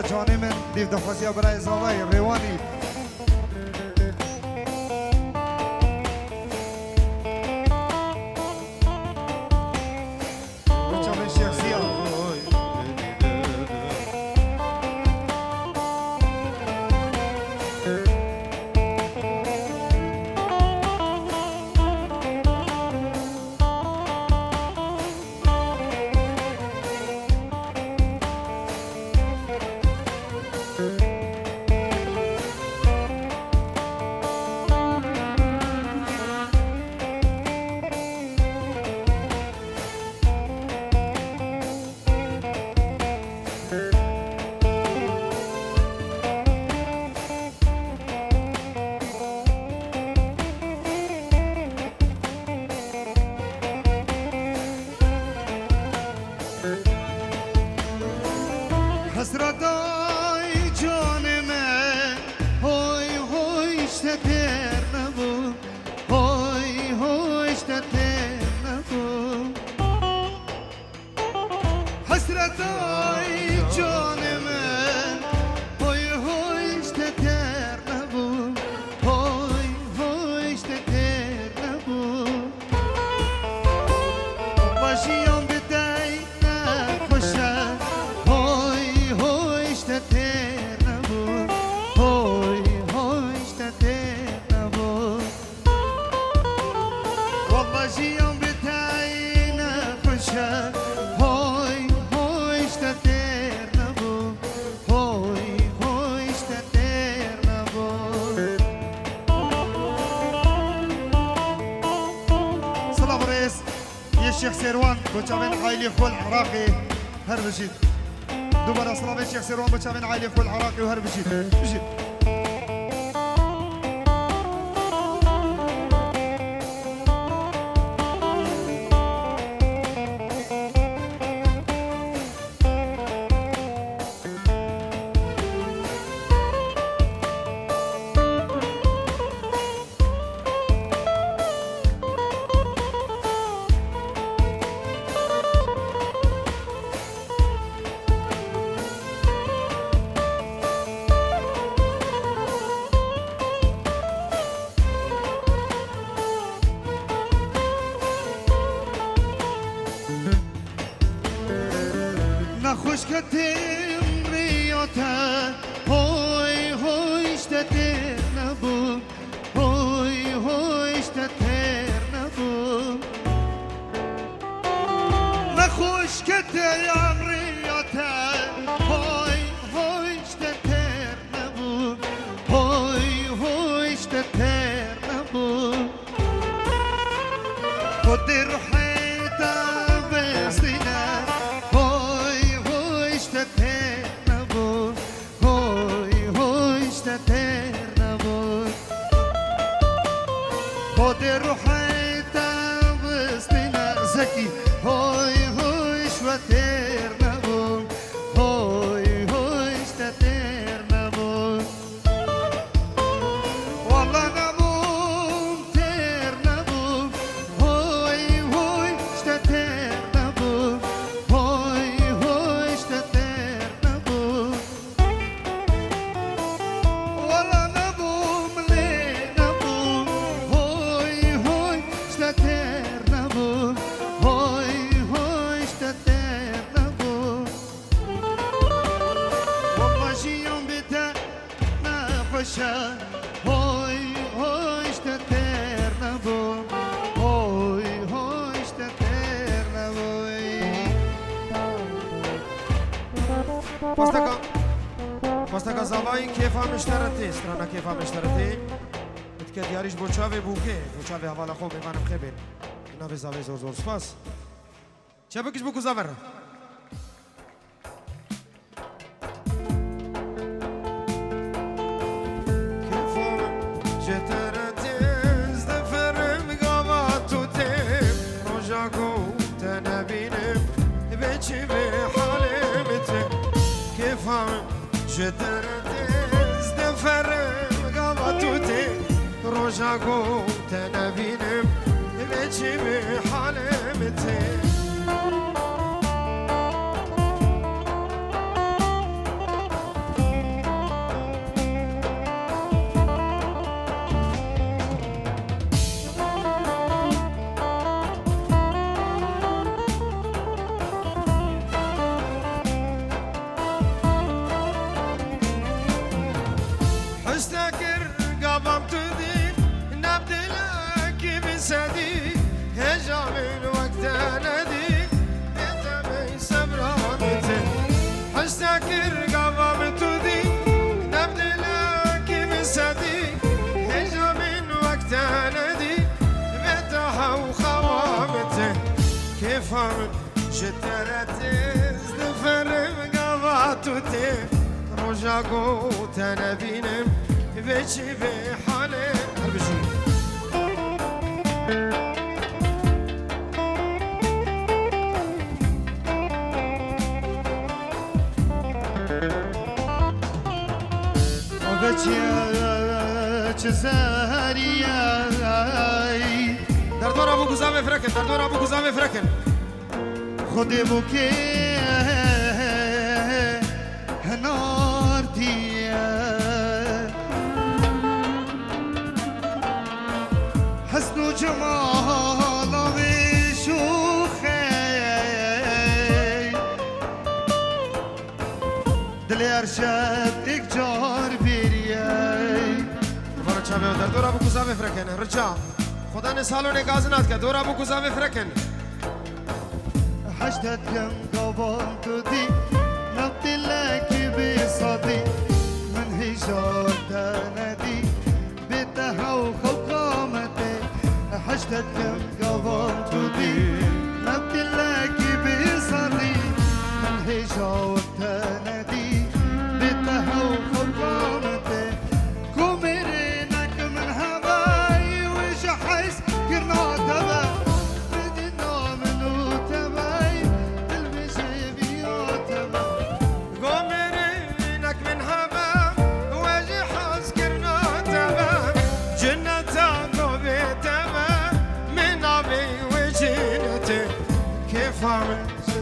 باشا جانی من دیو دخوازی برای زاوی ریوانی بچه من شخصی حسرتای جان من هوی هوی اشتتر نبود هوی هوی اشتتر نبود حسرتای جان من هوی هوی اشتتر نبود هوی هوی اشتتر نبود باشیم بدای نخوشه الشيخ سيروان بوتشافين عائلي خو العراقي هربشيت دوباره صلاه الشيخ سيروان بوتشافين عائلي خو العراقي وهربشيت بشيت خوش کتیم ریاته هوی هوی اشتتر نبود هوی هوی اشتتر نبود نخوش کتیم ریاته هوی هوی اشتتر نبود هوی هوی اشتتر نبود خود روحیتا بسینه خود روحي تبستنا زكي هوي هوي شوتير نبو هوي هوي شتتير نبو والله نبو تير نبو هوي هوي شتتير نبو هوي هوي شتتير نبو والله نبو ملي نبو هوي هوي اشتتر نبو هوي هوي اشتتر نبو پاستکا زاوایی کیفا مشترتی استرانا کیفا مشترتی اتکه دیاریش بوچاوی بوکه بوچاوی حوالا خوب میمانم خیبین اینا به زاوی زور زور سپاس چه بکش بکو زاور جدرتز دفرم قبطوتي رجاكو تنبينم بيجي بحالمتي فهم جترتز دفرم قواتوتي رجا قوت انا بينم بيشي بحالي هربجي در دور ابو گزام فرکن در دور ابو گزام فرکن خودی بوکی هناردیه حسن و جمال و شوخی دل ارشد یک جار بیریه فرا چاوه در دور ابو گزام فرکن رجا خدا نسالو نگازنات که دور ابو گزام فرکن حشتت كم قبلت دي نبت لك بصدي من هجرت ندي بتها وخقامتي حشتت كم قبلت دي نبت لك بصدي من هجرت ندي بتها وخقامتي كوميرينك من هواي وجحيس كرنا تبا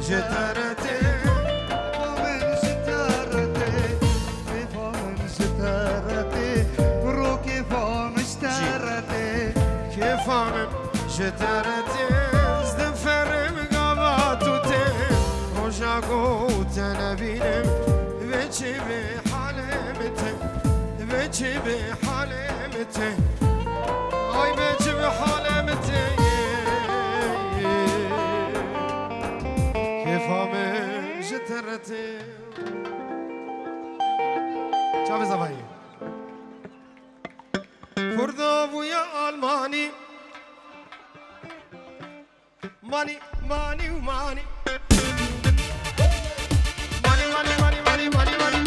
جترتي ومن ستارتي كيف من ستارتي وروكي فوق اشترتي كيف من جترتي زدفر مقاباتوتي رجا قوت انا بينم بيجي بحالمتي بيجي بحالمتي هاي بيجي بحالمتي فامن جترتي شاف زباين فردو يا الماني ماني ماني وماني ماني ماني ماني ماني ماني ماني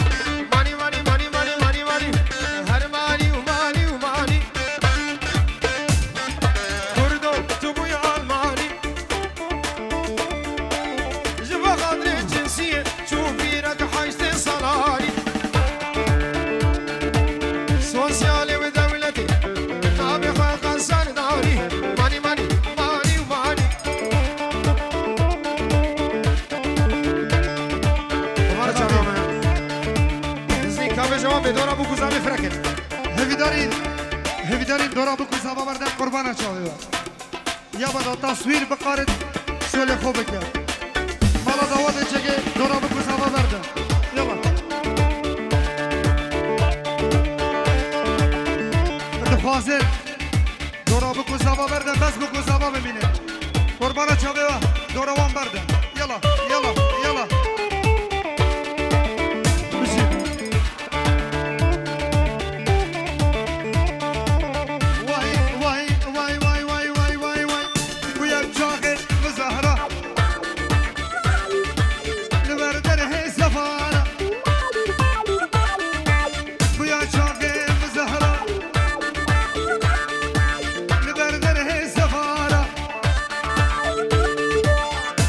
ماني ماني ماني ماني ماني ماني هر ماني وماني وماني فردو تبو يا الماني سوسيالي ودولتي طابخ خلصان داري ماني ماني ماني وماني ومارا چاوامه ازني كابه جواب دور ابو گزامه فرکن هفي دارين دور ابو گزامه بردن قربانه چاوه یا بدا تصویر بقارد شوله خوبه کرد مالا دواده چگه دور ابو گزامه بردن يلا حاضر دورا بکو زبا بردن بس بکو زبا ببینه قربانا چاوه دورا وان بردن یلا یلا یلا بشید وای وای وای وای وای وای وای وای بویم چاقه مزهره لبردن هی سفاره بویم چاقه مزهره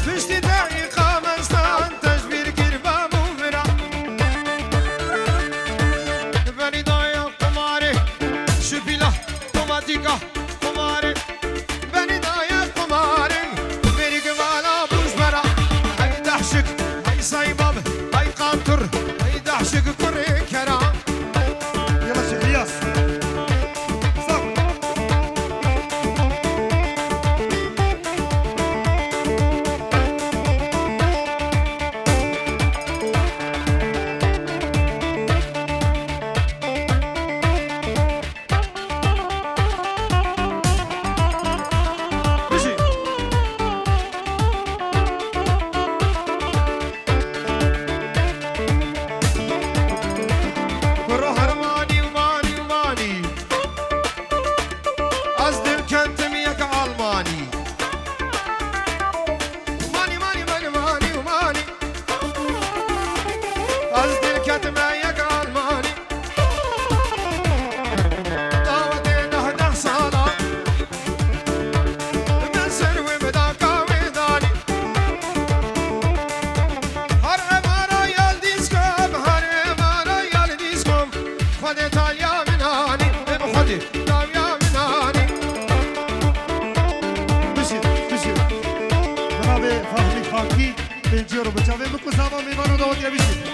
بشتي دقيقة ما رو بچاوه بکو سابا میوانو داوت یا بیشتی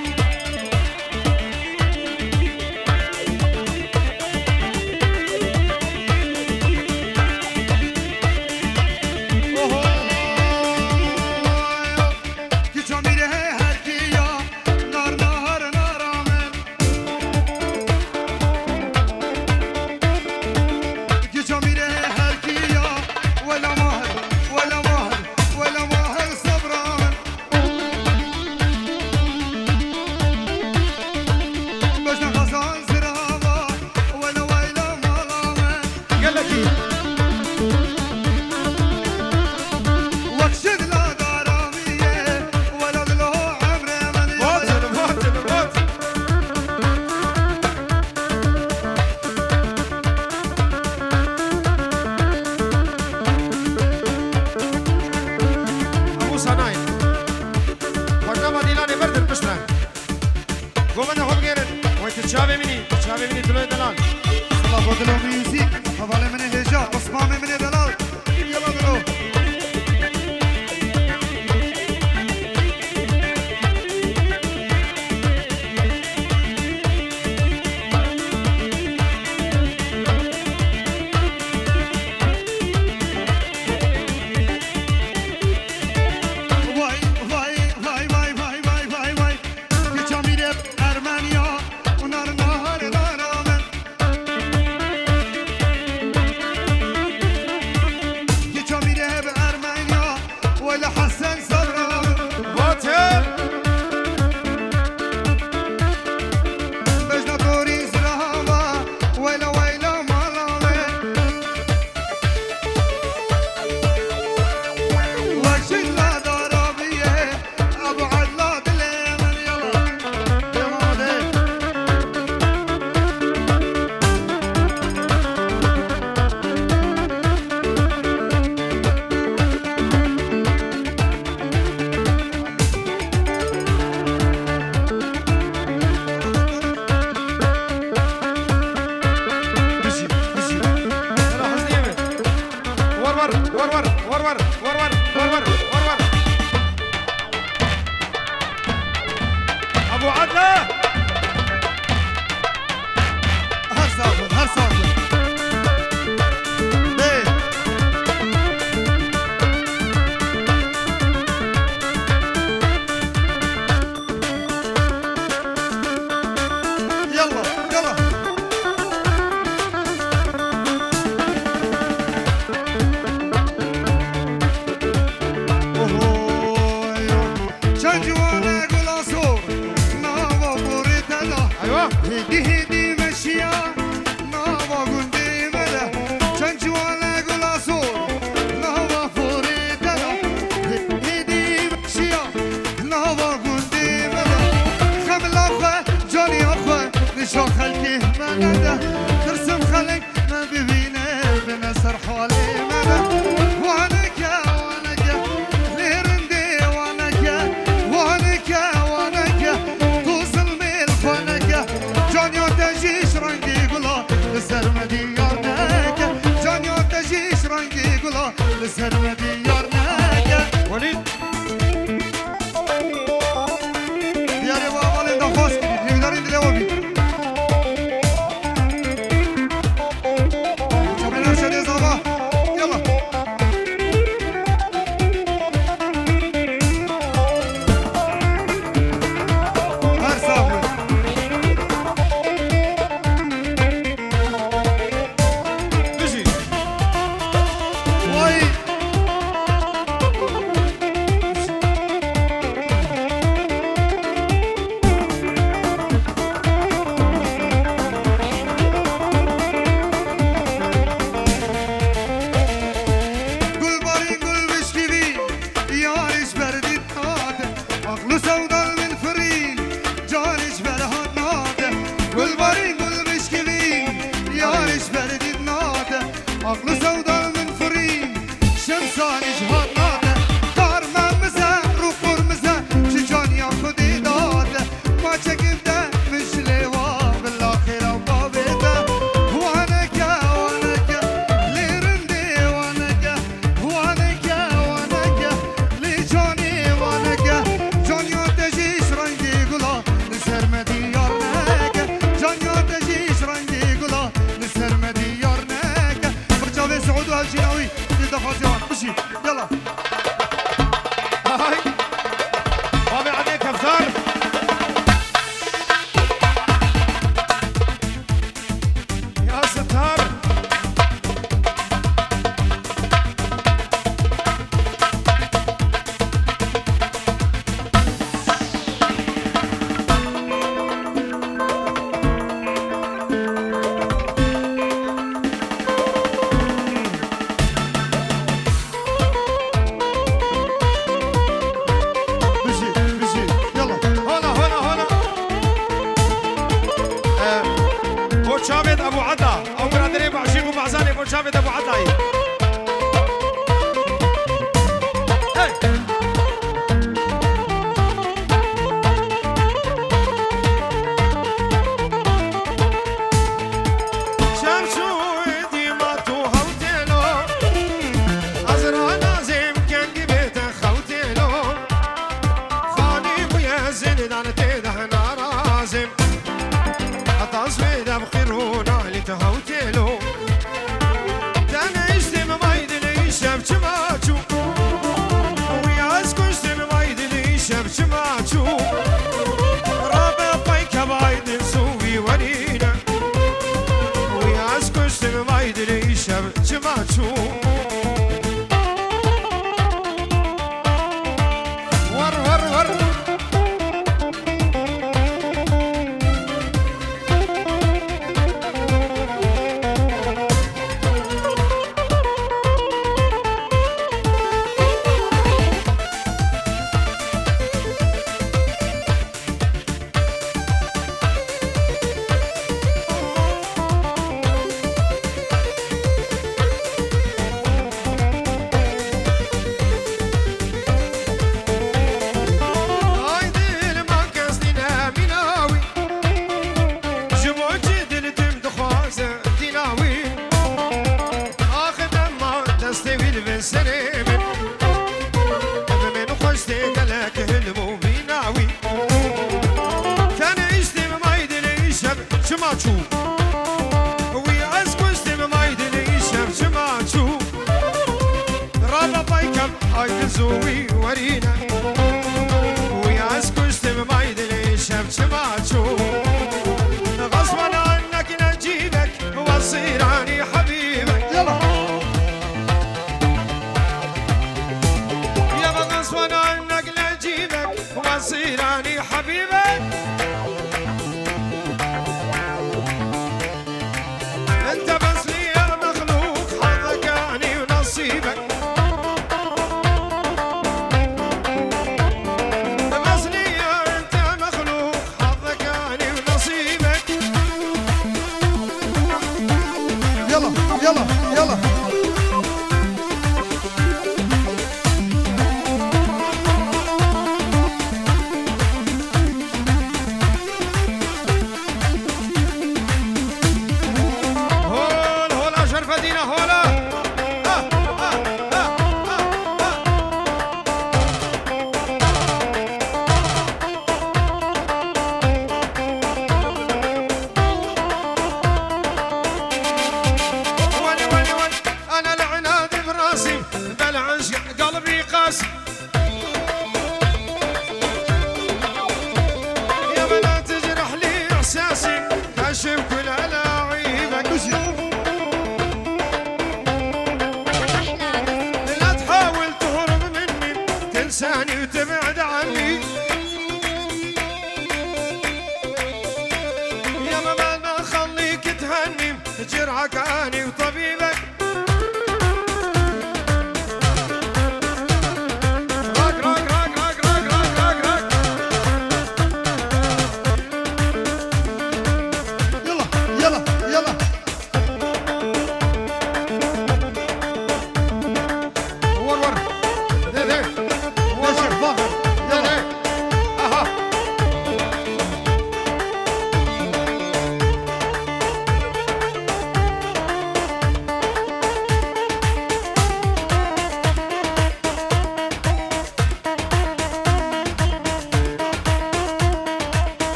خازيان مشي يلا هاي بابي عليك افطار يا ستار شافت ابو عدا او برادري بعشيق وبعزاني ابو شافت ابو عدا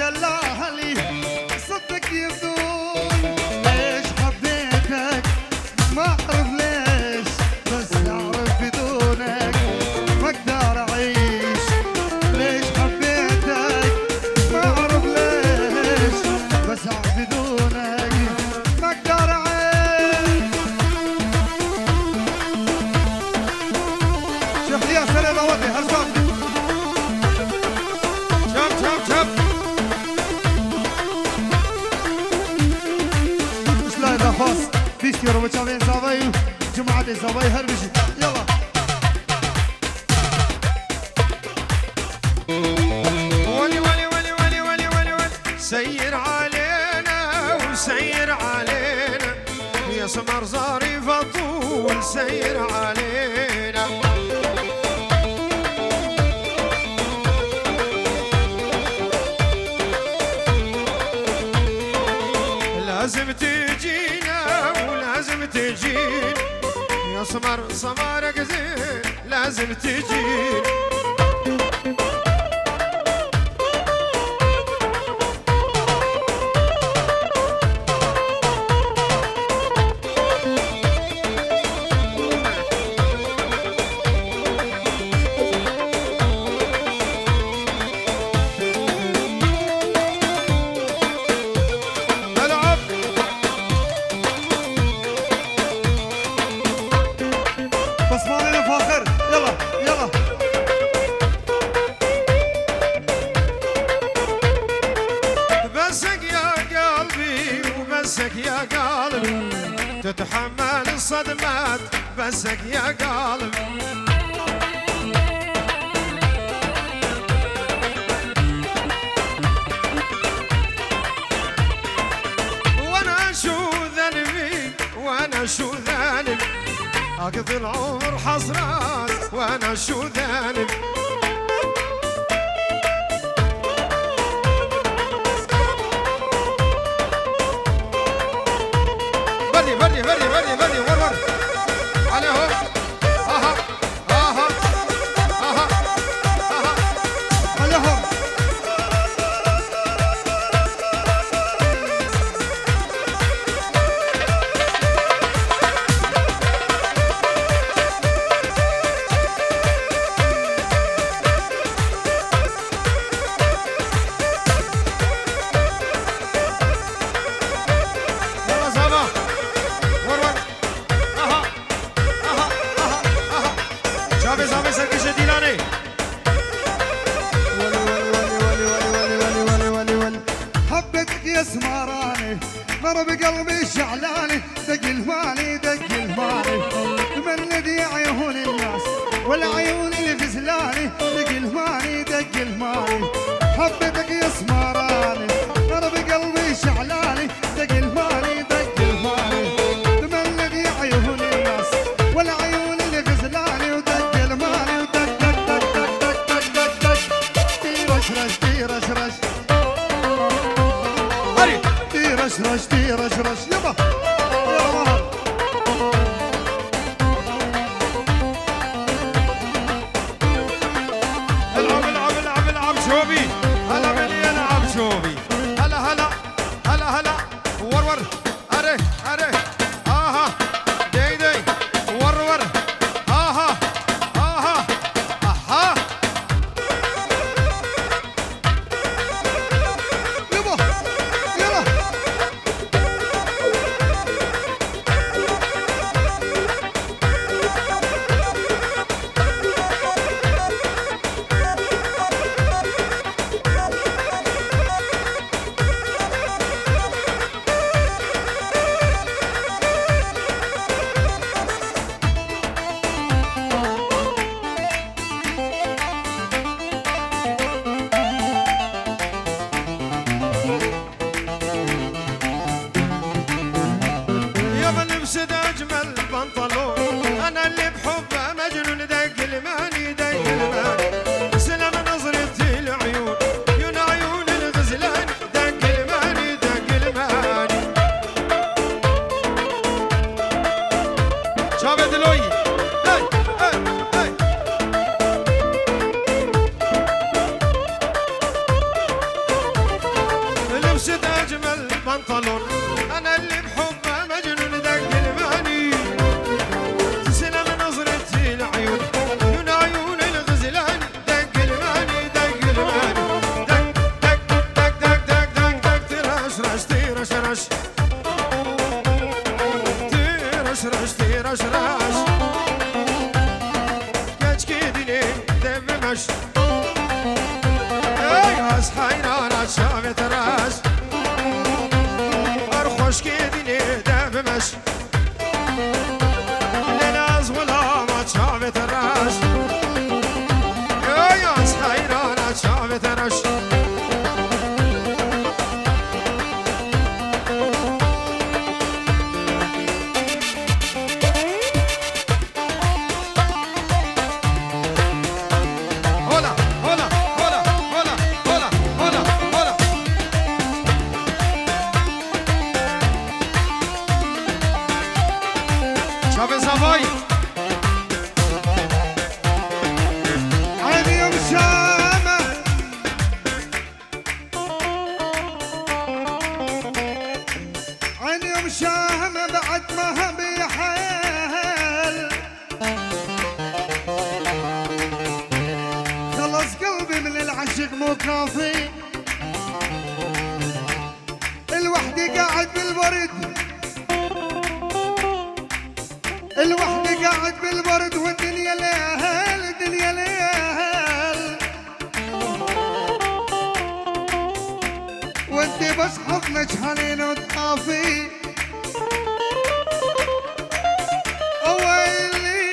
خلاها لي صدق يبدون ليش حبيتك ما اعرف ليش بس اعرف بدونك ما اقدر اعيش ليش حبيتك ما اعرف ليش بس اعرف بدونك ما اقدر اعيش شوف يا سلام ودي هالصوت خاص بيستيرو بتشافين زاوي جمعة زاوي هربشي يلا ولي ولي ولي ولي ولي ولي ولي سير علينا وسير علينا يا سمر ظريف طول سير علينا لازم تجينا ولازم تجين يا سمر سمرك زين لازم تجين يا قلبي تتحمل الصدمات بسك يا قلبي وانا شو ذنبي وانا شو ذنبي اقضي العمر حسرات وانا شو ذنبي بدي ور عليهم اها اها اها اها عليهم سمراني مر بقلبي شعلاني دق المالي دق المالي تملد عيون الناس والعيون اللي في زلاني دق المالي دق المالي حبيتك يا سمراني مر بقلبي شعلاني دق المالي دق المالي تملد عيون الناس والعيون اللي في زلاني ودق المالي ودق دق دق دق دق دق دق تيرش رش تيرش رش رش رش يابا يا مهر العب شوبي هلا بني العب شوبي هلا ور اره اها دي ور اها اها يابا يلا لبست اجمل بنطلون انا اللي بحبه مجنون دق الماني سلام نظرة العيون يون عيون الغزلان دق الماني شابت لوي البنطلون انا اللي بحبه مجنون دق الماني تسلم نظرتي العيون من عيون الغزلان دق الماني دق الماني دق دق دق دق دق دق دق ترش رش ترش رش ترش رش ترش رش كاش كيدني دم مش از حیرانت شاوت راش ارخوش که دینه دبمش لناز غلامت شاوت راش از حیرانت شاوت راش عيني يا مشامة عيني يا مشامة بعد ما بيحل خلص قلبي من العشق مو كافي الوحدي قاعد بالبرد الوحدي قاعد بالبرد والدنيا ليل الدنيا ليل وانت بس حضنك حنين وتخافي اويلي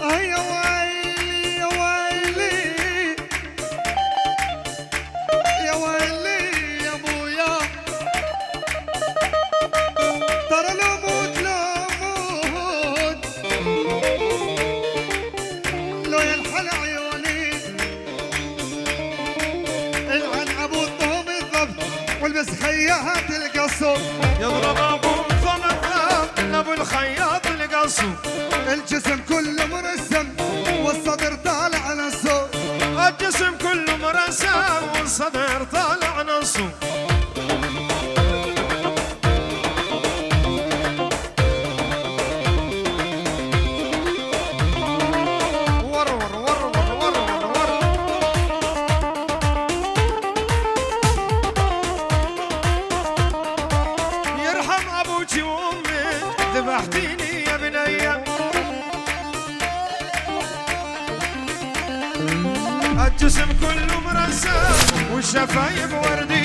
يا ويلي يا ويلي يا ويلي يا ابويا ترى لو موت لو ينحل عيوني العن ابو الطهم الضبط والبس خياط القصر يضرب ابو الضم الضبط ابو الخياط القصر الجسم كله مرسم والصدر طالع نصه الجسم كله مرسم والصدر طالع نصه ذبحتيني يا بنية الجسم كله مرسم والشفايف وردي